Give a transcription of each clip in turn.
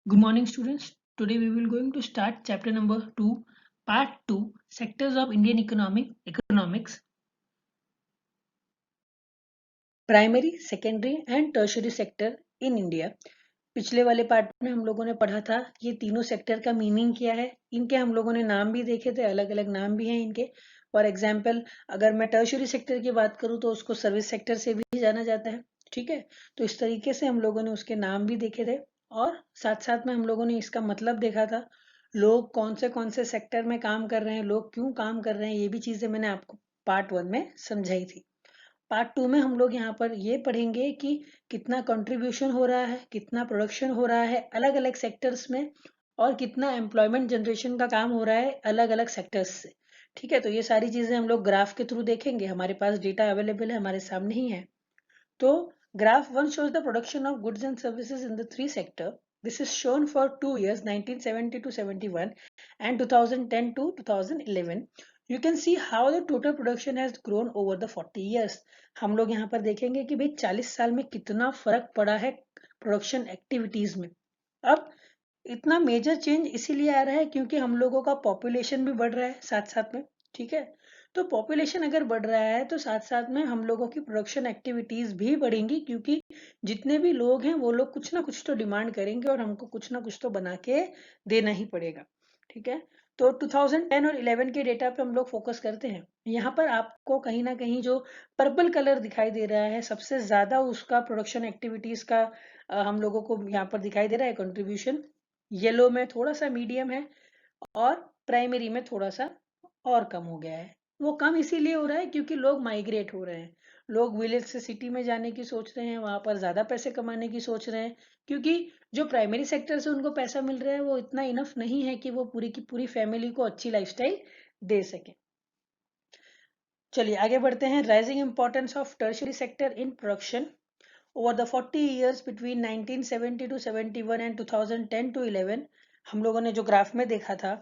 Good morning, students. Today we will going to start chapter number 2, part 2, sectors of Indian economics, primary, secondary and tertiary sector in India. पिछले वाले part में हम लोगों ने पढ़ा था ये तीनों सेक्टर का मीनिंग क्या है, इनके हम लोगों ने नाम भी देखे थे, अलग अलग नाम भी हैं इनके। फॉर एग्जाम्पल अगर मैं टर्शियरी सेक्टर की बात करूं तो उसको सर्विस सेक्टर से भी जाना जाता है, ठीक है। तो इस तरीके से हम लोगों ने उसके नाम भी देखे थे और साथ साथ में हम लोगों ने इसका मतलब देखा था, लोग कौन से सेक्टर में काम कर रहे हैं, लोग क्यों काम कर रहे हैं, ये भी चीजें मैंने आपको पार्ट 1 में समझाई थी। पार्ट 2 में हम लोग यहाँ पर ये पढ़ेंगे कि कितना कंट्रीब्यूशन हो रहा है, कितना प्रोडक्शन हो रहा है अलग अलग सेक्टर्स में, और कितना एम्प्लॉयमेंट जनरेशन का काम हो रहा है अलग अलग सेक्टर्स से। ठीक है, तो ये सारी चीजें हम लोग ग्राफ के थ्रू देखेंगे, हमारे पास डेटा अवेलेबल है, हमारे सामने ही है। तो graph 1 shows the production of goods and services in the three sector. This is shown for 2 years, 1970 to 71 and 2010 to 2011. You can see how the total production has grown over the 40 years. हम लोग यहाँ पर देखेंगे कि भाई 40 साल में कितना फर्क पड़ा है प्रोडक्शन एक्टिविटीज में। अब इतना मेजर चेंज इसीलिए आ रहा है क्योंकि हम लोगों का पॉपुलेशन भी बढ़ रहा है साथ साथ में, ठीक है। तो पॉपुलेशन अगर बढ़ रहा है तो साथ साथ में हम लोगों की प्रोडक्शन एक्टिविटीज भी बढ़ेंगी, क्योंकि जितने भी लोग हैं वो लोग कुछ ना कुछ तो डिमांड करेंगे और हमको कुछ ना कुछ तो बना के देना ही पड़ेगा, ठीक है। तो 2010 और 11 के डेटा पे हम लोग फोकस करते हैं। यहाँ पर आपको कहीं ना कहीं जो पर्पल कलर दिखाई दे रहा है, सबसे ज्यादा उसका प्रोडक्शन एक्टिविटीज का हम लोगों को यहाँ पर दिखाई दे रहा है कंट्रीब्यूशन। येलो में थोड़ा सा मीडियम है और प्राइमरी में थोड़ा सा और कम हो गया है। वो कम इसीलिए हो रहा है क्योंकि लोग माइग्रेट हो रहे हैं, लोग विलेज से सिटी में जाने की सोच रहे हैं, वहां पर ज्यादा पैसे कमाने की सोच रहे हैं, क्योंकि जो प्राइमरी सेक्टर से उनको पैसा मिल रहा है वो इतना इनफ नहीं है कि वो पूरी की पूरी फैमिली को अच्छी लाइफस्टाइल दे सके। चलिए आगे बढ़ते हैं। Rising importance of tertiary sector in production over the 40 years between 1970 to 71 and 2010 to 11। हम लोगों ने जो ग्राफ में देखा था,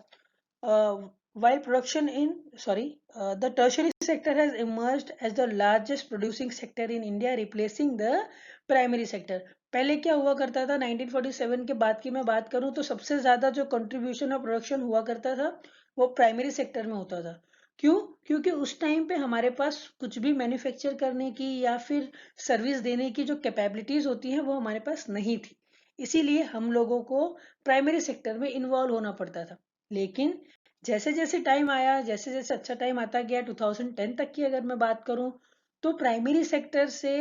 while production in the tertiary sector has emerged as the largest producing sector in India, replacing the primary sector। पहले क्या हुआ करता था, 1947 के बाद की मैं बात करूं तो सबसे ज्यादा जो कंट्रीब्यूशन ऑफ प्रोडक्शन हुआ करता था वो प्राइमरी सेक्टर में होता था। क्यों? क्योंकि उस टाइम पे हमारे पास कुछ भी मैन्युफैक्चर करने की या फिर सर्विस देने की जो कैपेबिलिटीज होती हैं वो हमारे पास नहीं थी, इसीलिए हम लोगों को प्राइमरी सेक्टर में इन्वॉल्व होना पड़ता था। लेकिन जैसे जैसे टाइम आया, जैसे जैसे अच्छा टाइम आता गया, 2010 तक की अगर मैं बात करूं तो प्राइमरी सेक्टर से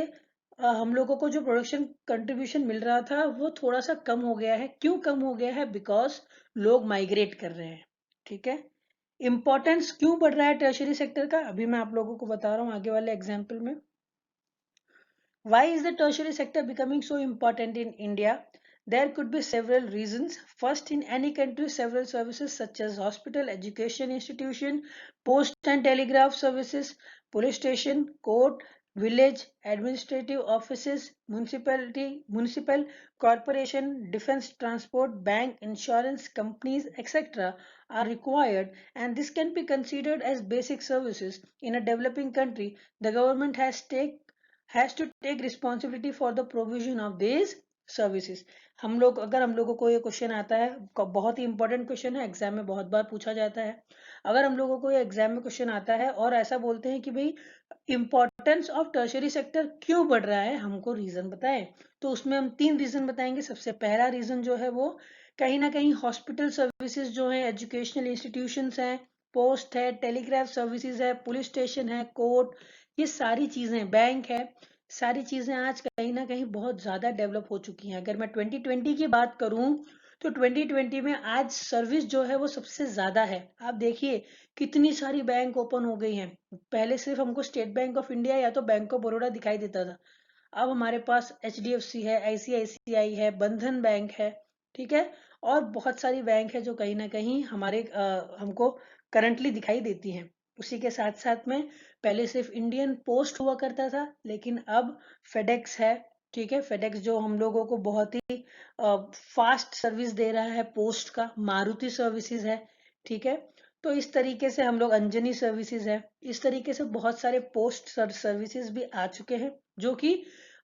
हम लोगों को जो प्रोडक्शन कंट्रीब्यूशन मिल रहा था वो थोड़ा सा कम हो गया है। क्यों कम हो गया है? बिकॉज लोग माइग्रेट कर रहे हैं, ठीक है। इंपॉर्टेंस क्यों बढ़ रहा है टर्शियरी सेक्टर का, अभी मैं आप लोगों को बता रहा हूँ आगे वाले एग्जाम्पल में। Why is the tertiary sector becoming so important in India? There could be several reasons. First, in any country, several services such as hospital, education institution, post and telegraph services, police station, court, village, administrative offices, municipal, corporation, defense, transport, bank, insurance companies, etc. are required, and this can be considered as basic services. In a developing country, the government has to take responsibility for the provision of these services। अगर हम लोगों को ये question आता है, बहुत ही important question है, exam में बहुत बार पूछा जाता है। अगर हम लोगों को ये एग्जाम में क्वेश्चन आता है और ऐसा बोलते हैं कि भाई इंपॉर्टेंस ऑफ टर्शियरी सेक्टर क्यों बढ़ रहा है, हमको रीजन बताएं, तो उसमें हम 3 रीजन बताएंगे। सबसे पहला रीजन जो है वो कहीं ना कहीं हॉस्पिटल सर्विसेज जो है, एजुकेशनल इंस्टीट्यूशंस हैं, पोस्ट है, टेलीग्राफ सर्विसेज है, पुलिस स्टेशन है, कोर्ट, ये सारी चीजें, बैंक है, सारी चीजें आज कहीं ना कहीं बहुत ज्यादा डेवलप हो चुकी हैं। अगर मैं 2020 की बात करूं तो 2020 में आज सर्विस जो है वो सबसे ज्यादा है। आप देखिए कितनी सारी बैंक ओपन हो गई हैं। पहले सिर्फ हमको स्टेट बैंक ऑफ इंडिया या तो बैंक ऑफ बड़ौदा दिखाई देता था, अब हमारे पास HDFC है, ICICI है, बंधन बैंक है, ठीक है। और बहुत सारी बैंक है जो कहीं ना कहीं हमको करंटली दिखाई देती हैं। उसी के साथ साथ में पहले सिर्फ इंडियन पोस्ट हुआ करता था, लेकिन अब फेडेक्स है, ठीक है। फेडेक्स जो हम लोगों को बहुत ही फास्ट सर्विस दे रहा है पोस्ट का। मारुति सर्विसेज है, ठीक है। तो इस तरीके से हम लोग, अंजनी सर्विसेज है, इस तरीके से बहुत सारे पोस्ट सर्विसेज भी आ चुके हैं जो कि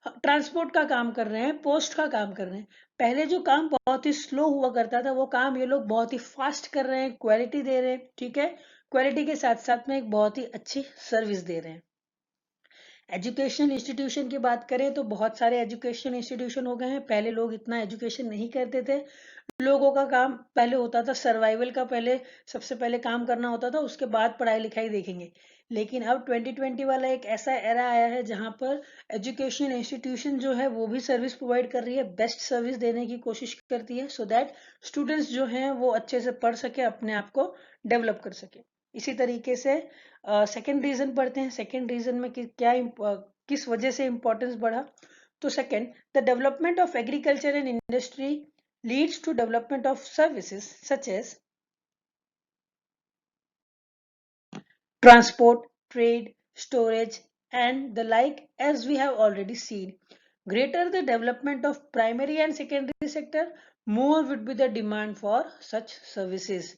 ट्रांसपोर्ट का काम कर रहे हैं, पोस्ट का काम कर रहे हैं। पहले जो काम बहुत ही स्लो हुआ करता था, वो काम ये लोग बहुत ही फास्ट कर रहे हैं, क्वालिटी दे रहे हैं, ठीक है। क्वालिटी के साथ साथ में एक बहुत ही अच्छी सर्विस दे रहे हैं। एजुकेशनल इंस्टीट्यूशन की बात करें तो बहुत सारे एजुकेशनल इंस्टीट्यूशन हो गए हैं। पहले लोग इतना एजुकेशन नहीं करते थे। लोगों का काम पहले होता था सर्वाइवल का, पहले सबसे पहले काम करना होता था, उसके बाद पढ़ाई लिखाई देखेंगे। लेकिन अब 2020 वाला एक ऐसा एरा आया है जहां पर एजुकेशनल इंस्टीट्यूशन जो है वो भी सर्विस प्रोवाइड कर रही है, बेस्ट सर्विस देने की कोशिश करती है, सो दैट स्टूडेंट्स जो हैं वो अच्छे से पढ़ सके, अपने आप को डेवलप कर सके। इसी तरीके से सेकेंड रीजन पढ़ते हैं। सेकेंड रीजन में किस वजह से इंपॉर्टेंस बढ़ा। तो second, the development of agriculture and industry leads to development of services such as transport, trade, storage, and the like, as we have already seen. Greater the development of primary and secondary sector, more would be the demand for such services.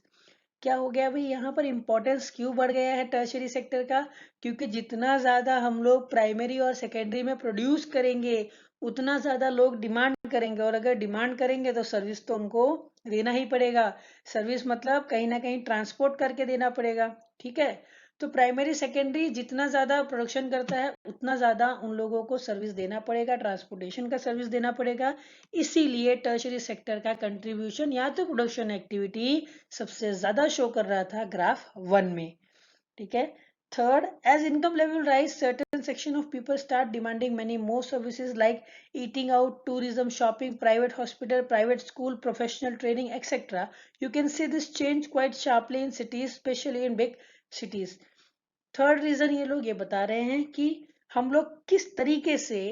क्या हो गया भाई, यहाँ पर importance क्यों बढ़ गया है टर्शरी सेक्टर का? क्योंकि जितना ज्यादा हम लोग प्राइमरी और सेकेंडरी में प्रोड्यूस करेंगे, उतना ज्यादा लोग डिमांड करेंगे, और अगर डिमांड करेंगे तो सर्विस तो उनको देना ही पड़ेगा। सर्विस मतलब कहीं ना कहीं ट्रांसपोर्ट करके देना पड़ेगा, ठीक है। तो प्राइमरी सेकेंडरी जितना ज्यादा प्रोडक्शन करता है, उतना ज्यादा उन लोगों को सर्विस देना पड़ेगा, ट्रांसपोर्टेशन का सर्विस देना पड़ेगा। इसीलिए टर्शरी सेक्टर का कंट्रीब्यूशन या तो प्रोडक्शन एक्टिविटी सबसे ज्यादा शो कर रहा था ग्राफ 1 में, ठीक है। Third, as income level rise, certain section of people start demanding many more services like eating out, tourism, shopping, private hospital, private school, professional training, etcetera. You can see this change quite sharply in cities, specially in big cities. Third reason ये लोग ये बता रहे हैं कि हम लोग किस तरीके से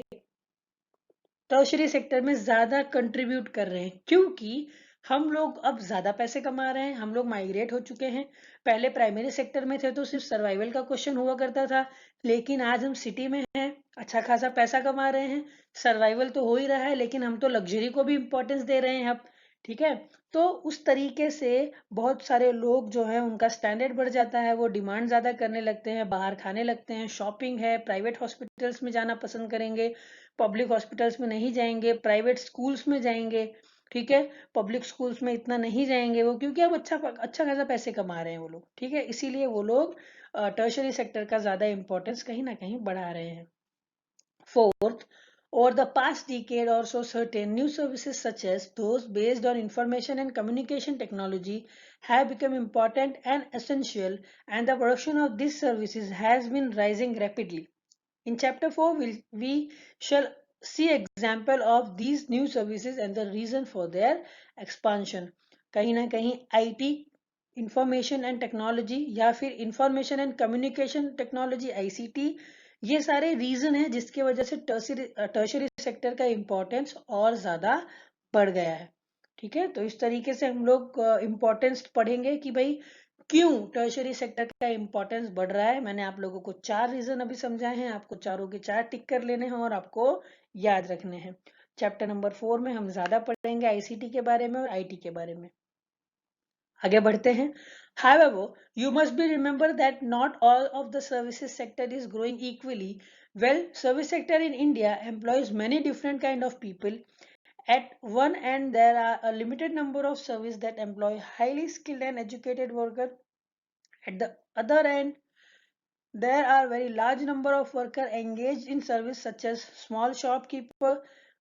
टर्शरी सेक्टर में ज्यादा कंट्रीब्यूट कर रहे हैं, क्योंकि हम लोग अब ज्यादा पैसे कमा रहे हैं, हम लोग माइग्रेट हो चुके हैं। पहले प्राइमरी सेक्टर में थे तो सिर्फ सर्वाइवल का क्वेश्चन हुआ करता था, लेकिन आज हम सिटी में हैं, अच्छा खासा पैसा कमा रहे हैं, सर्वाइवल तो हो ही रहा है, लेकिन हम तो लग्जरी को भी इंपॉर्टेंस दे रहे हैं अब, ठीक है। तो उस तरीके से बहुत सारे लोग जो है उनका स्टैंडर्ड बढ़ जाता है, वो डिमांड ज्यादा करने लगते हैं, बाहर खाने लगते हैं, शॉपिंग है, प्राइवेट हॉस्पिटल्स में जाना पसंद करेंगे, पब्लिक हॉस्पिटल्स में नहीं जाएंगे, प्राइवेट स्कूल्स में जाएंगे, ठीक है। पब्लिक स्कूल्स में इतना नहीं जाएंगे वो, क्योंकि अब अच्छा खासा पैसे कमा रहे हैं वो लोग, ठीक है। इसीलिए वो लोग टर्शरी सेक्टर का ज्यादा इंपॉर्टेंस कहीं ना कहीं बढ़ा रहे हैं। Fourth, over the past decade or so, certain new services such as those based on information and communication technology have become important and essential, and the production of these services has been rising rapidly. In chapter 4, we shall see example of these new services and the reason for their expansion. कहीं ना कहीं IT, information and technology, या फिर information and communication technology, ICT, ये सारे reason है जिसकी वजह से टर्शरी सेक्टर का इंपॉर्टेंस और ज्यादा बढ़ गया है, ठीक है। तो इस तरीके से हम लोग इंपॉर्टेंस पढ़ेंगे कि भाई क्यों टर्शरी सेक्टर का इंपॉर्टेंस बढ़ रहा है। मैंने आप लोगों को 4 रीजन अभी समझाए हैं, आपको चारों के 4 टिक कर लेने हैं और आपको याद रखने हैं। चैप्टर नंबर 4 में हम ज्यादा पढ़ेंगे ICT के बारे में और IT के बारे में। आगे बढ़ते हैं। However, you must be remember that not all of the services sector is growing equally. Well, service sector in India employs many different kind of people. At one end, there are a limited number of service that employ highly skilled and educated workers. At the other end, there are very large number of workers engaged in service such as small shopkeeper,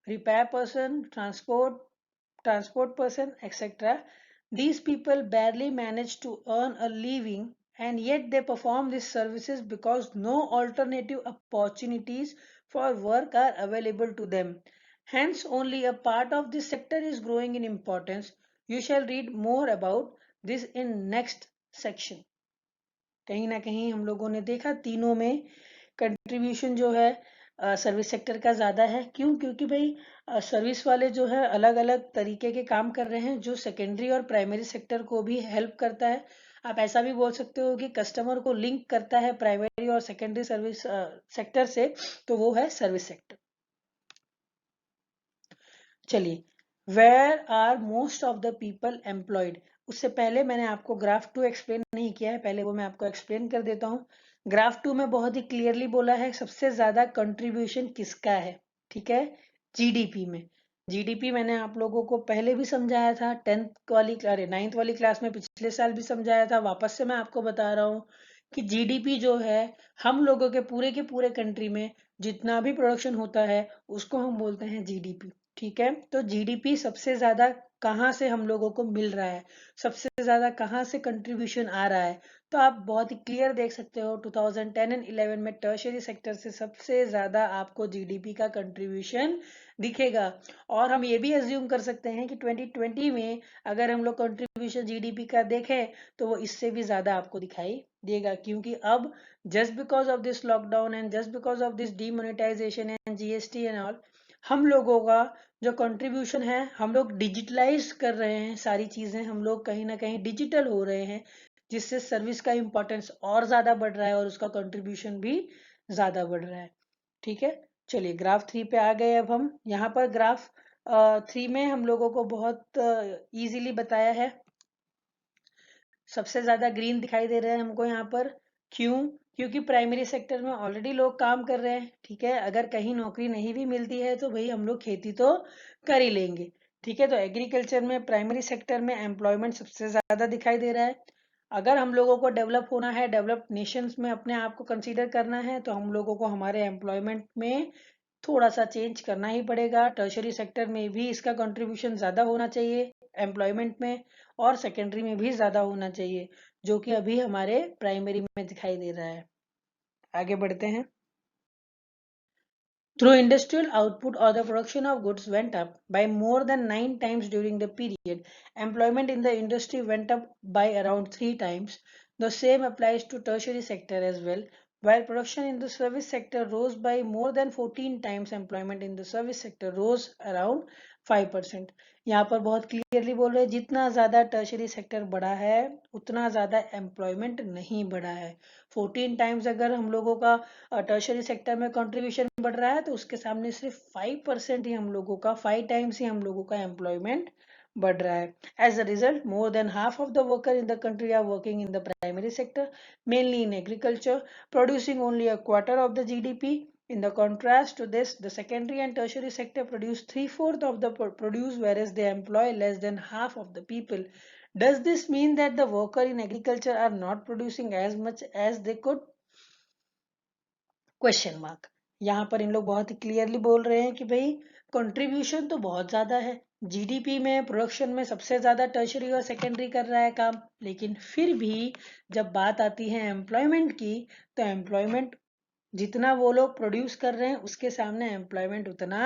repair person, transport person, etc. These people barely manage to earn a living, and yet they perform these services because no alternative opportunities for work are available to them. Hence, only a part of this sector is growing in importance. You shall read more about this in next section. कहीं ना कहीं हम लोगों ने देखा तीनों में contribution जो है सर्विस सेक्टर का ज्यादा है। क्यों? क्योंकि भाई सर्विस वाले जो है अलग अलग तरीके के काम कर रहे हैं, जो सेकेंडरी और प्राइमरी सेक्टर को भी हेल्प करता है। आप ऐसा भी बोल सकते हो कि कस्टमर को लिंक करता है प्राइमरी और सेकेंडरी सर्विस सेक्टर से, तो वो है सर्विस सेक्टर। चलिए, where are most of the people employed. उससे पहले मैंने आपको ग्राफ 2 एक्सप्लेन नहीं किया है, पहले वो मैं आपको एक्सप्लेन कर देता हूँ। ग्राफ 2 में बहुत ही क्लियरली बोला है सबसे ज्यादा कंट्रीब्यूशन किसका है, ठीक है। जीडीपी में, जीडीपी मैंने आप लोगों को पहले भी समझाया था, 9th वाली क्लास में पिछले साल भी समझाया था, वापस से मैं आपको बता रहा हूँ कि जीडीपी जो है हम लोगों के पूरे कंट्री में जितना भी प्रोडक्शन होता है उसको हम बोलते हैं जीडीपी। ठीक है, तो जीडीपी सबसे ज्यादा कहाँ से हम लोगों को मिल रहा है, सबसे ज्यादा कहाँ से कंट्रीब्यूशन आ रहा है, तो आप बहुत ही क्लियर देख सकते हो 2010 एंड 11 में टर्शियरी सेक्टर से सबसे ज्यादा आपको जीडीपी का कंट्रीब्यूशन दिखेगा। और हम ये भी अज्यूम कर सकते हैं कि 2020 में अगर हम लोग कंट्रीब्यूशन जीडीपी का देखें तो वो इससे भी ज्यादा आपको दिखाई देगा, क्योंकि अब just because of this lockdown and just because of this demonetisation and GST and all, हम लोगों का जो कंट्रीब्यूशन है, हम लोग डिजिटलाइज कर रहे हैं, सारी चीजें हम लोग कहीं ना कहीं डिजिटल हो रहे हैं, जिससे सर्विस का इंपॉर्टेंस और ज्यादा बढ़ रहा है और उसका कंट्रीब्यूशन भी ज्यादा बढ़ रहा है। ठीक है, चलिए ग्राफ 3 पे आ गए। अब हम यहाँ पर ग्राफ 3 में हम लोगों को बहुत इजीली बताया है। सबसे ज्यादा ग्रीन दिखाई दे रहा है हमको यहाँ पर, क्यों? क्योंकि प्राइमरी सेक्टर में ऑलरेडी लोग काम कर रहे हैं। ठीक है, अगर कहीं नौकरी नहीं भी मिलती है तो भाई हम लोग खेती तो कर ही लेंगे। ठीक है, तो एग्रीकल्चर में प्राइमरी सेक्टर में एम्प्लॉयमेंट सबसे ज्यादा दिखाई दे रहा है। अगर हम लोगों को डेवलप होना है, डेवलप्ड नेशंस में अपने आप को कंसीडर करना है, तो हम लोगों को हमारे एम्प्लॉयमेंट में थोड़ा सा चेंज करना ही पड़ेगा। टर्शरी सेक्टर में भी इसका कंट्रीब्यूशन ज्यादा होना चाहिए एम्प्लॉयमेंट में, और सेकेंडरी में भी ज्यादा होना चाहिए, जो कि अभी हमारे प्राइमरी में दिखाई दे रहा है। आगे बढ़ते हैं। Through industrial output or the production of goods went up by more than 9 times during the period, employment in the industry went up by around 3 times. The same applies to tertiary sector as well. While production in the service sector rose by more than 14 times, employment in the service sector rose around 5%. यहाँ पर बहुत clearly बोल रहे हैं, जितना ज्यादा tertiary sector बढ़ा है उतना ज्यादा एम्प्लॉयमेंट नहीं बढ़ा है। 14 टाइम्स अगर हम लोगों का टर्शरी सेक्टर में कंट्रीब्यूशन बढ़ रहा है तो उसके सामने सिर्फ 5% ही हम लोगों का, 5 टाइम्स ही हम लोगों का एम्प्लॉयमेंट बढ़ रहा है। As a result, more than half of the worker in the country are working in the primary sector, mainly in agriculture, producing only a quarter of the GDP. In the contrast to this, the secondary and tertiary sector produce 3/4 of the produce, whereas they employ less than half of the people. Does this mean that the worker in agriculture are not producing as much as they could? Question mark. यहाँ पर इन लोग बहुत ही clearly बोल रहे हैं कि भाई contribution तो बहुत ज्यादा है, जीडीपी में प्रोडक्शन में सबसे ज्यादा टर्शरी और सेकेंडरी कर रहा है काम, लेकिन फिर भी जब बात आती है एम्प्लॉयमेंट की, तो एम्प्लॉयमेंट जितना वो लोग प्रोड्यूस कर रहे हैं उसके सामने एम्प्लॉयमेंट उतना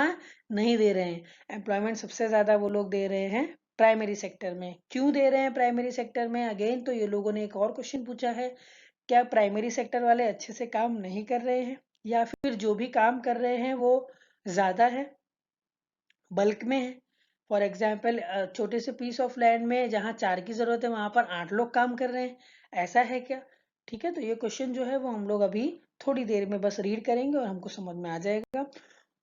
नहीं दे रहे हैं। एम्प्लॉयमेंट सबसे ज्यादा वो लोग दे रहे हैं प्राइमरी सेक्टर में। क्यों दे रहे हैं प्राइमरी सेक्टर में? अगेन तो ये लोगों ने एक और क्वेश्चन पूछा है, क्या प्राइमरी सेक्टर वाले अच्छे से काम नहीं कर रहे हैं, या फिर जो भी काम कर रहे हैं वो ज्यादा है, बल्क में है? फॉर एग्जाम्पल, छोटे से पीस ऑफ लैंड में जहाँ 4 की जरूरत है वहां पर 8 लोग काम कर रहे हैं, ऐसा है क्या? ठीक है, तो ये क्वेश्चन जो है वो हम लोग अभी थोड़ी देर में बस रीड करेंगे और हमको समझ में आ जाएगा।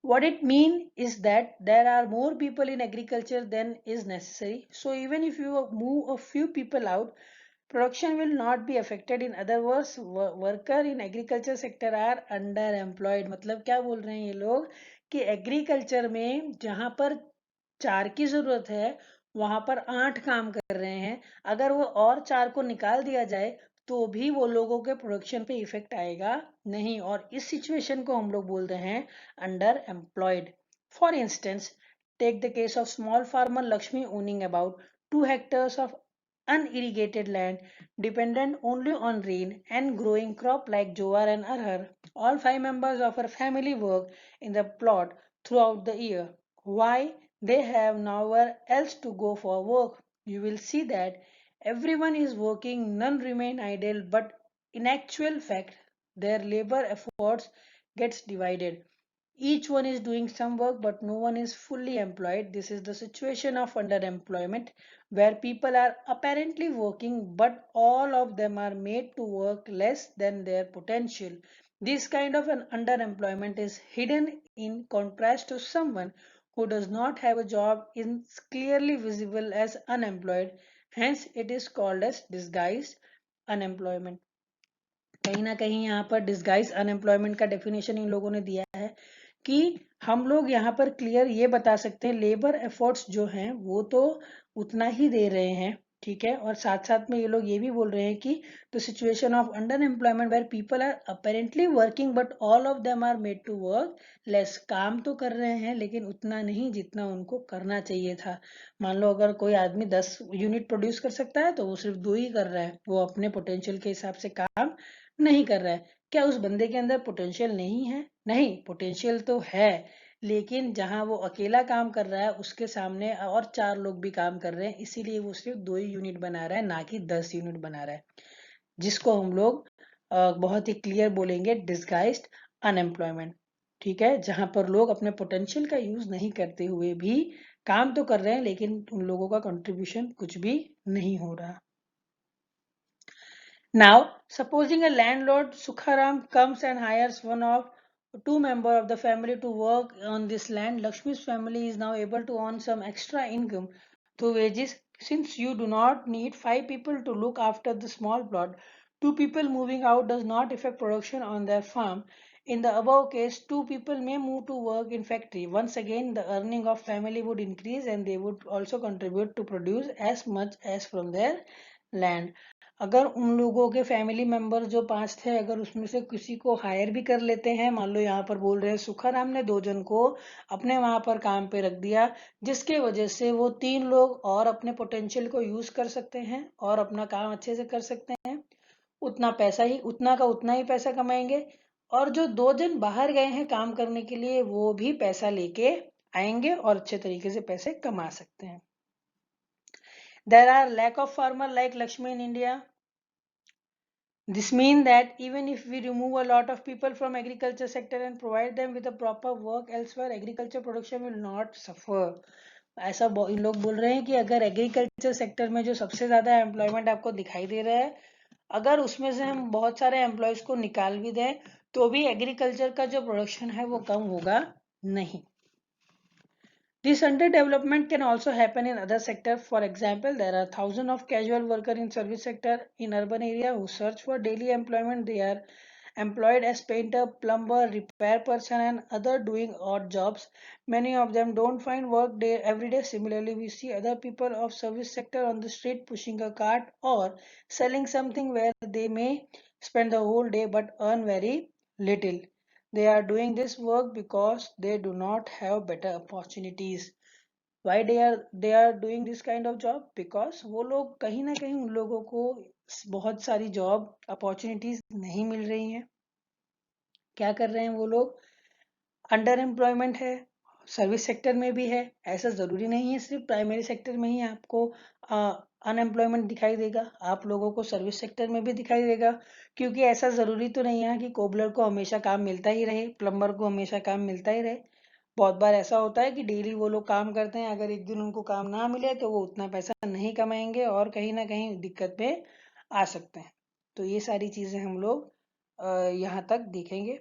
What it mean is that there are more people in agriculture than is necessary. So even if you move a few people out, production will not be affected. In other words, worker in agriculture sector are underemployed. मतलब क्या बोल रहे हैं ये लोग कि agriculture में जहां पर 4 की जरूरत है वहां पर 8 काम कर रहे हैं, अगर वो और 4 को निकाल दिया जाए तो भी वो लोगों के प्रोडक्शन पे इफेक्ट आएगा नहीं, और इस सिचुएशन को हम लोग बोलते हैं under employed. For instance, take the case of small farmer Lakshmi owning about 2 hectares of unirrigated land, dependent only on rain and growing crop like jowar and arhar. All 5 members of her family work in the plot throughout the year. Why? They have nowhere else to go for work. You will see that everyone is working, none remain idle, but in actual fact, their labor efforts gets divided. Each one is doing some work, but no one is fully employed. This is the situation of underemployment, where people are apparently working, but all of them are made to work less than their potential. This kind of an underemployment is hidden in contrast to someone who does not have a job is clearly visible as unemployed. Hence, it is called as disguised unemployment. कहीं ना कहीं यहाँ पर disguise unemployment का definition in लोगों ने दिया है कि हम लोग यहाँ पर क्लियर ये बता सकते हैं लेबर एफर्ट्स जो हैं वो तो उतना ही दे रहे हैं, ठीक है, और साथ साथ में ये लोग ये भी बोल रहे हैं कि the situation of under employment where people are apparently working but all of them are made to work less. काम तो कर रहे हैं लेकिन उतना नहीं जितना उनको करना चाहिए था। मान लो अगर कोई आदमी 10 यूनिट प्रोड्यूस कर सकता है तो वो सिर्फ 2 ही कर रहा है, वो अपने पोटेंशियल के हिसाब से काम नहीं कर रहा है। क्या उस बंदे के अंदर पोटेंशियल नहीं है? नहीं, पोटेंशियल तो है, लेकिन जहां वो अकेला काम कर रहा है उसके सामने और 4 लोग भी काम कर रहे हैं, इसीलिए वो सिर्फ 2 ही यूनिट बना रहा है, ना कि 10 यूनिट बना रहा है, जिसको हम लोग बहुत ही क्लियर बोलेंगे डिसगाइज्ड अनएम्प्लॉयमेंट। ठीक है, जहां पर लोग अपने पोटेंशियल का यूज नहीं करते हुए भी काम तो कर रहे हैं लेकिन उन लोगों का कंट्रीब्यूशन कुछ भी नहीं हो रहा। Now, supposing a landlord Sukharam comes and hires one of 2 members of the family to work on this land, Lakshmi's family is now able to earn some extra income through wages. Since you do not need 5 people to look after the small plot, 2 people moving out does not affect production on their farm. In the above case, 2 people may move to work in factory. Once again, the earning of family would increase and they would also contribute to produce as much as from their land. अगर उन लोगों के family member जो 5 थे, अगर उसमें से किसी को हायर भी कर लेते हैं, मान लो यहाँ पर बोल रहे हैं सुखाराम ने 2 जन को अपने वहां पर काम पे रख दिया, जिसके वजह से वो 3 लोग और अपने पोटेंशियल को यूज कर सकते हैं और अपना काम अच्छे से कर सकते हैं, उतना पैसा ही उतना का उतना ही पैसा कमाएंगे। और जो 2 जन बाहर गए हैं काम करने के लिए वो भी पैसा लेके आएंगे और अच्छे तरीके से पैसे कमा सकते हैं। There are lack of farmer like Lakshmi in India. This means that even if we remove a lot of people from agriculture sector and provide them with a proper work elsewhere, agriculture production will not suffer. ऐसा इन लोग बोल रहे हैं कि अगर agriculture sector में जो सबसे ज्यादा एम्प्लॉयमेंट आपको दिखाई दे रहा है, अगर उसमें से हम बहुत सारे एम्प्लॉयज को निकाल भी दें तो भी एग्रीकल्चर का जो प्रोडक्शन है वो कम होगा नहीं। This underdevelopment can also happen in other sectors. For example, there are thousands of casual workers in service sector in urban area who search for daily employment. They are employed as painter, plumber, repair person and other doing odd jobs. Many of them don't find work day every day. Similarly, we see other people of service sector on the street pushing a cart or selling something where they may spend the whole day but earn very little. They are doing this work because they do not have better opportunities. Why they are doing this kind of job? Because वो लोग कहीं ना कहीं उन लोगों को बहुत सारी जॉब अपॉर्चुनिटीज नहीं मिल रही हैं। क्या कर रहे हैं वो लोग? अंडर एम्प्लॉयमेंट है, सर्विस सेक्टर में भी है, ऐसा जरूरी नहीं है सिर्फ प्राइमरी सेक्टर में ही आपको अनएम्प्लॉयमेंट दिखाई देगा, आप लोगों को सर्विस सेक्टर में भी दिखाई देगा। क्योंकि ऐसा जरूरी तो नहीं है कि कोबलर को हमेशा काम मिलता ही रहे, प्लम्बर को हमेशा काम मिलता ही रहे। बहुत बार ऐसा होता है कि डेली वो लोग काम करते हैं, अगर एक दिन उनको काम ना मिले तो वो उतना पैसा नहीं कमाएंगे और कहीं ना कहीं दिक्कत में आ सकते हैं। तो ये सारी चीजें हम लोग यहाँ तक देखेंगे।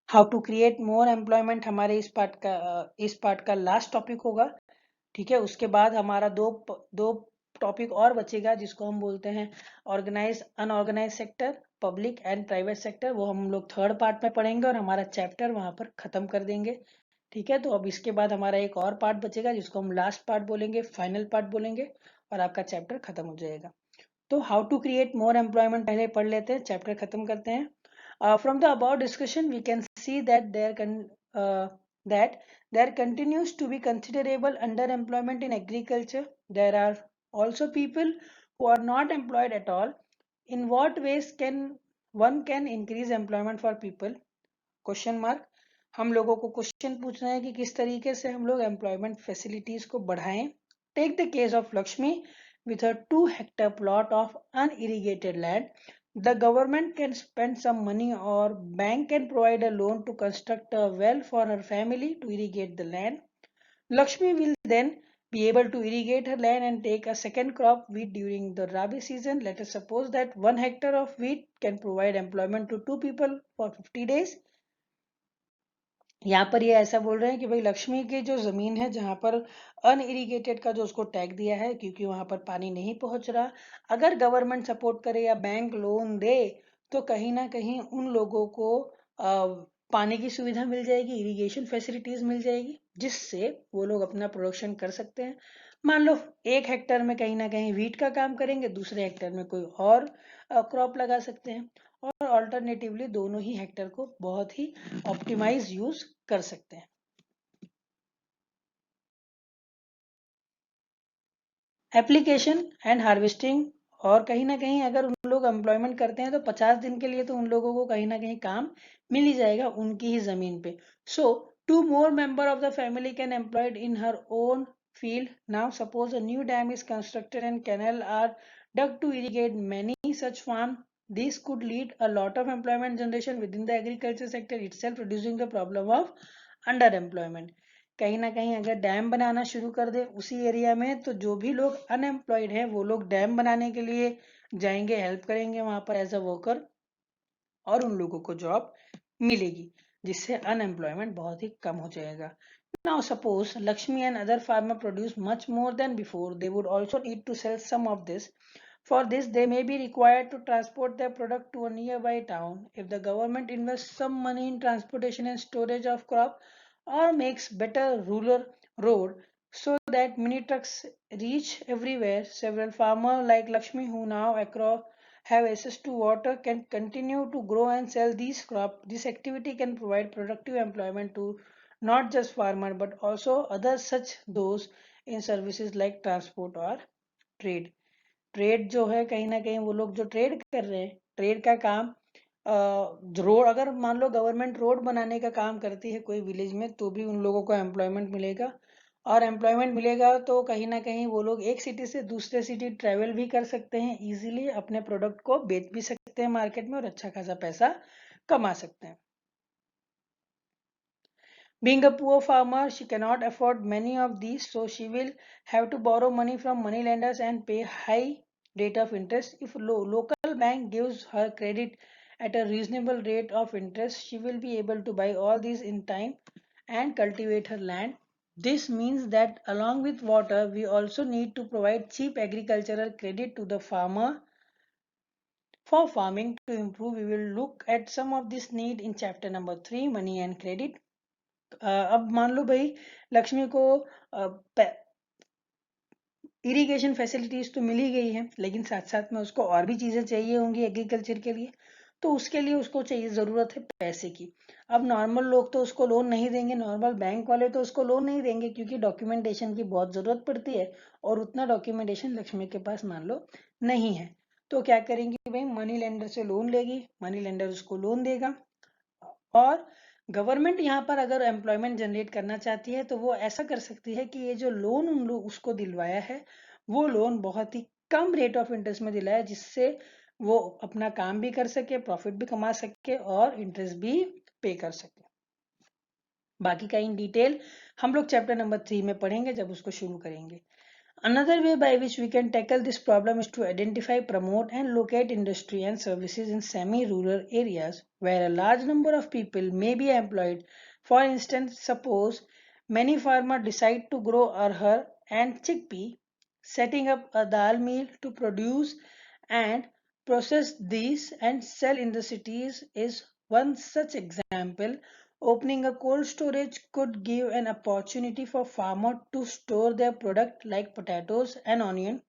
How to create more employment हमारे इस पार्ट का लास्ट टॉपिक होगा। ठीक है, उसके बाद हमारा दो टॉपिक और बचेगा जिसको हम बोलते हैं organise unorganise sector, public and private sector. वो हम लोग थर्ड पार्ट में पढ़ेंगे और हमारा चैप्टर वहां पर खत्म कर देंगे। ठीक है, तो अब इसके बाद हमारा एक और पार्ट बचेगा जिसको हम लास्ट पार्ट बोलेंगे, फाइनल पार्ट बोलेंगे और आपका चैप्टर खत्म हो जाएगा। तो how to create more employment पहले पढ़ लेते हैं, चैप्टर खत्म करते हैं। From the above discussion, we can see that there continues to be considerable underemployment in agriculture. There are also people who are not employed at all. In what ways can one can increase employment for people? Question mark. हम लोगों को question पूछना है कि किस तरीके से हम लोग एम्प्लॉयमेंट फैसिलिटीज को बढ़ाएं। Take the case of Lakshmi with a 2-hectare plot of unirrigated land. The government can spend some money or bank can provide a loan to construct a well for her family to irrigate the land. Lakshmi will then be able to irrigate her land and take a second crop wheat during the Rabi season. Let us suppose that 1 hectare of wheat can provide employment to 2 people for 50 days. यहाँ पर ये ऐसा बोल रहे हैं कि भाई लक्ष्मी की जो जमीन है जहाँ पर अनइरिगेटेड का जो उसको टैग दिया है क्योंकि वहां पर पानी नहीं पहुंच रहा, अगर गवर्नमेंट सपोर्ट करे या बैंक लोन दे तो कहीं ना कहीं उन लोगों को पानी की सुविधा मिल जाएगी, इरिगेशन फैसिलिटीज मिल जाएगी, जिससे वो लोग अपना प्रोडक्शन कर सकते हैं। मान लो 1 हेक्टेयर में कहीं ना कहीं वीट का काम करेंगे, दूसरे हेक्टेयर में कोई और क्रॉप लगा सकते हैं, और ऑल्टरनेटिवली दोनों ही हेक्टेयर को बहुत ही ऑप्टिमाइज यूज कर सकते हैं। एप्लीकेशन एंड हार्वेस्टिंग, और कहीं ना कहीं अगर उन लोग एम्प्लॉयमेंट करते हैं तो 50 दिन के लिए तो उन लोगों को कहीं ना कहीं काम मिल ही जाएगा उनकी ही जमीन पे। सो 2 more member of the family can employed in her own field. Now suppose a new dam is constructed and canal are dug to irrigate many such farm. This could lead a lot of employment generation within the agriculture sector itself, reducing the problem of underemployment. कहीं ना कहीं अगर dam बनाना शुरू कर दे उसी area में, तो जो भी लोग अनएम्प्लॉयड हैं वो लोग डैम बनाने के लिए जाएंगे, हेल्प करेंगे वहां पर एज अ वर्कर, और उन लोगों को जॉब मिलेगी, जिससे अनएम्प्लॉयमेंट बहुत ही कम हो जाएगा। Now suppose Lakshmi and other farmer produce much more than before. They would also need to sell some of this. For this, they may be required to transport their product to a nearby town. If the government invests some money in transportation and storage of crop, or makes better rural road so that mini trucks reach everywhere, several farmers like Lakshmi who now across have access to water can continue to grow and sell these crops. This activity can provide productive employment to not just farmer but also others such those in services like transport or trade. Trade जो है कहीं ना कहीं वो लोग जो trade कर रहे हैं, ट्रेड का काम, रोड अगर मान लो गवर्नमेंट रोड बनाने का काम करती है कोई विलेज में, तो भी उन लोगों को एम्प्लॉयमेंट मिलेगा, और एम्प्लॉयमेंट मिलेगा तो कहीं ना कहीं वो लोग एक सिटी से दूसरे सिटी ट्रेवल भी कर सकते हैं, इजीली अपने प्रोडक्ट को बेच भी सकते हैं मार्केट में और अच्छा खासा पैसा कमा सकते हैं। Being a poor farmer, she cannot afford many of these, so she will have to borrow money from money lenders and pay high rate of interest. If local bank gives her credit at a reasonable rate of interest, she will be able to buy all these in time and cultivate her land. This means that along with water, we also need to provide cheap agricultural credit to the farmer for farming to improve. We will look at some of this need in chapter number 3, money and credit. अब मान लो भाई लक्ष्मी को irrigation facilities तो मिल ही गई है, लेकिन साथ साथ में उसको और भी चीजें चाहिए होंगी एग्रीकल्चर के लिए, तो उसके लिए उसको चाहिए, जरूरत है पैसे की। अब नॉर्मल लोग तो उसको लोन नहीं देंगे, नॉर्मल बैंक वाले तो उसको लोन नहीं देंगे, क्योंकि डॉक्यूमेंटेशन की बहुत जरूरत पड़ती है, और उतना डॉक्यूमेंटेशन लक्ष्मी के पास मान लो नहीं है। तो क्या करेंगी भाई, मनी लेंडर से लोन लेगी, मनी लेंडर उसको लोन देगा, और गवर्नमेंट यहाँ पर अगर एम्प्लॉयमेंट जनरेट करना चाहती है तो वो ऐसा कर सकती है कि ये जो लोन उन लोग उसको दिलवाया है, वो लोन बहुत ही कम रेट ऑफ इंटरेस्ट में दिलाया, जिससे वो अपना काम भी कर सके, प्रॉफिट भी कमा सके और इंटरेस्ट भी पे कर सके। बाकी का इन डिटेल हम लोग चैप्टर नंबर 3 में पढ़ेंगे जब उसको शुरू करेंगे। Another way by which we can tackle this problem is to identify, promote, and locate industry and services in semi-rural areas where a large number of people may be employed. For instance, suppose many farmers decide to grow arhar and chickpea, setting up a dal mill to produce and process these and sell in the cities is one such example. Opening a cold storage could give an opportunity for farmers to store their product like potatoes and onion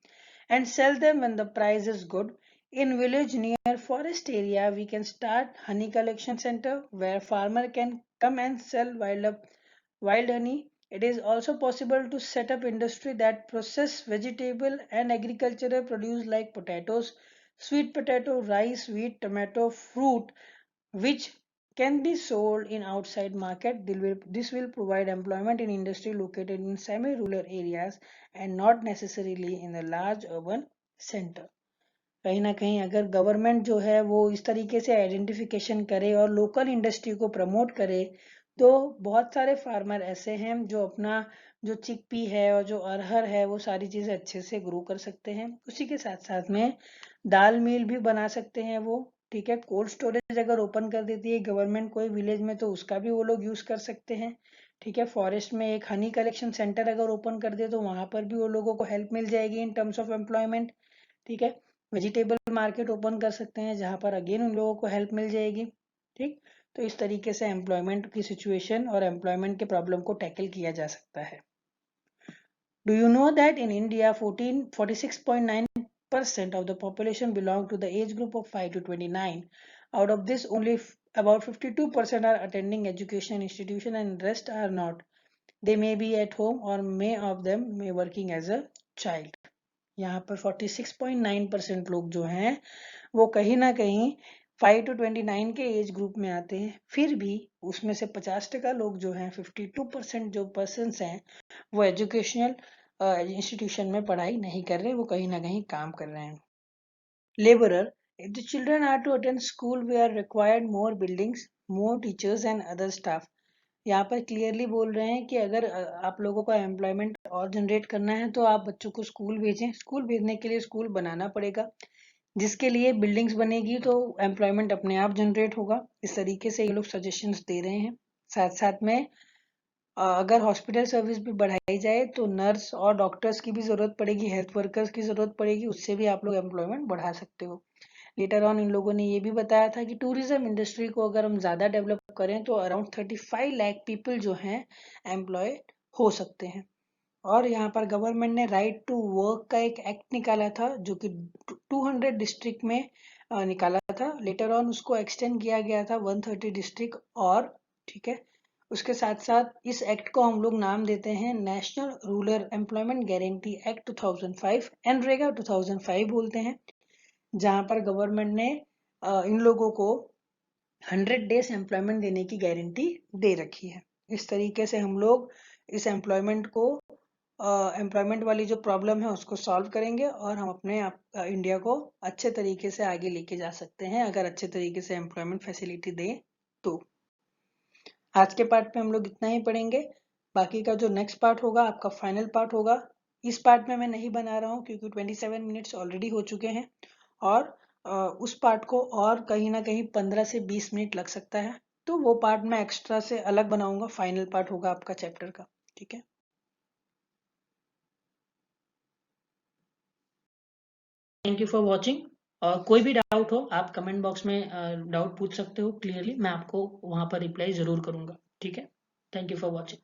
and sell them when the price is good. In village near forest area, we can start honey collection center where farmer can come and sell wild honey. It is also possible to set up industry that process vegetable and agricultural produce like potatoes, sweet potato, rice, wheat, tomato, fruit, which can be sold in outside market. This will provide employment in industry located in semi-rural areas and not necessarily in the large urban center. कहीं ना कहीं अगर government जो है वो इस तरीके से आइडेंटिफिकेशन करे और लोकल इंडस्ट्री को प्रमोट करे, तो बहुत सारे फार्मर ऐसे हैं जो अपना जो चिकपी है और जो अरहर है वो सारी चीज़ें अच्छे से ग्रो कर सकते हैं। उसी के साथ साथ में दाल मिल भी बना सकते हैं वो, ठीक है। कोल्ड स्टोरेज अगर ओपन कर देती है गवर्नमेंट कोई विलेज में, तो उसका भी वो लोग यूज़ कर सकते हैं, ठीक है। फॉरेस्ट में एक हनी कलेक्शन सेंटर अगर ओपन कर दे तो वहां पर भी वो लोगों को हेल्प मिल जाएगी इन टर्म्स ऑफ एम्प्लॉयमेंट, ठीक है। वेजिटेबल मार्केट ओपन कर सकते हैं जहां पर अगेन उन लोगों को हेल्प मिल जाएगी, ठीक। तो इस तरीके से एम्प्लॉयमेंट की सिचुएशन और एम्प्लॉयमेंट के प्रॉब्लम को टैकल किया जा सकता है। Do you know that in India 46.9% of the population belong to the age group of 5 to 29? Out of this, only about 52% are attending education institution and rest are not. They may be at home or may of them may working as a child. यहाँ पर 46.9% लोग जो हैं वो कहीं ना कहीं 5 to 29 के एज ग्रुप में आते हैं, फिर भी उसमें से 50% लोग जो हैं 52% जो पर्सन्स हैं वो एजुकेशनल इंस्टीट्यूशन में पढ़ाई नहीं कर रहे, वो कहीं ना कहीं काम कर रहे हैं। Labourer, if the children are to attend school we are required more buildings, more teachers and other staff. यहाँ पर क्लियरली बोल रहे हैं कि अगर आप लोगों का एम्प्लॉयमेंट और जनरेट करना है तो आप बच्चों को स्कूल भेजें। स्कूल भेजने के लिए स्कूल बनाना पड़ेगा, जिसके लिए बिल्डिंग्स बनेगी तो एम्प्लॉयमेंट अपने आप जनरेट होगा। इस तरीके से ये लोग सजेशंस दे रहे हैं। साथ साथ में अगर हॉस्पिटल सर्विस भी बढ़ाई जाए तो नर्स और डॉक्टर्स की भी ज़रूरत पड़ेगी, हेल्थ वर्कर्स की ज़रूरत पड़ेगी, उससे भी आप लोग एम्प्लॉयमेंट बढ़ा सकते हो। लेटर ऑन इन लोगों ने ये भी बताया था कि टूरिज्म इंडस्ट्री को अगर हम ज़्यादा डेवलप करें तो अराउंड 35 लाख पीपल जो हैं एम्प्लॉय हो सकते हैं। और यहाँ पर गवर्नमेंट ने राइट टू वर्क का एक एक्ट निकाला था जो कि 200 डिस्ट्रिक्ट में निकाला था। लेटर ऑन उसको एक्सटेंड किया गया था 130 डिस्ट्रिक्ट और, ठीक है। उसके साथ साथ इस एक्ट को हम लोग नाम देते हैं national rural employment guarantee act 2005, NREGA 2005 बोलते हैं, जहां पर गवर्नमेंट ने इन लोगों को 100 डेज एम्प्लॉयमेंट देने की गारंटी दे रखी है। इस तरीके से हम लोग इस एम्प्लॉयमेंट को एम्प्लॉयमेंट वाली जो प्रॉब्लम है उसको सॉल्व करेंगे और हम अपने इंडिया को अच्छे तरीके से आगे लेके जा सकते हैं अगर अच्छे तरीके से एम्प्लॉयमेंट फैसिलिटी दें तो। आज के पार्ट में हम लोग इतना ही पढ़ेंगे। बाकी का जो नेक्स्ट पार्ट होगा आपका फाइनल पार्ट होगा। इस पार्ट में मैं नहीं बना रहा हूँ क्योंकि 27 मिनट्स ऑलरेडी हो चुके हैं और उस पार्ट को और कहीं ना कहीं 15 से 20 मिनट लग सकता है, तो वो पार्ट मैं एक्स्ट्रा से अलग बनाऊंगा। फाइनल पार्ट होगा आपका चैप्टर का, ठीक है। Thank you for watching. और कोई भी डाउट हो आप कमेंट बॉक्स में डाउट पूछ सकते हो क्लियरली, मैं आपको वहां पर रिप्लाई जरूर करूंगा, ठीक है। Thank you for watching.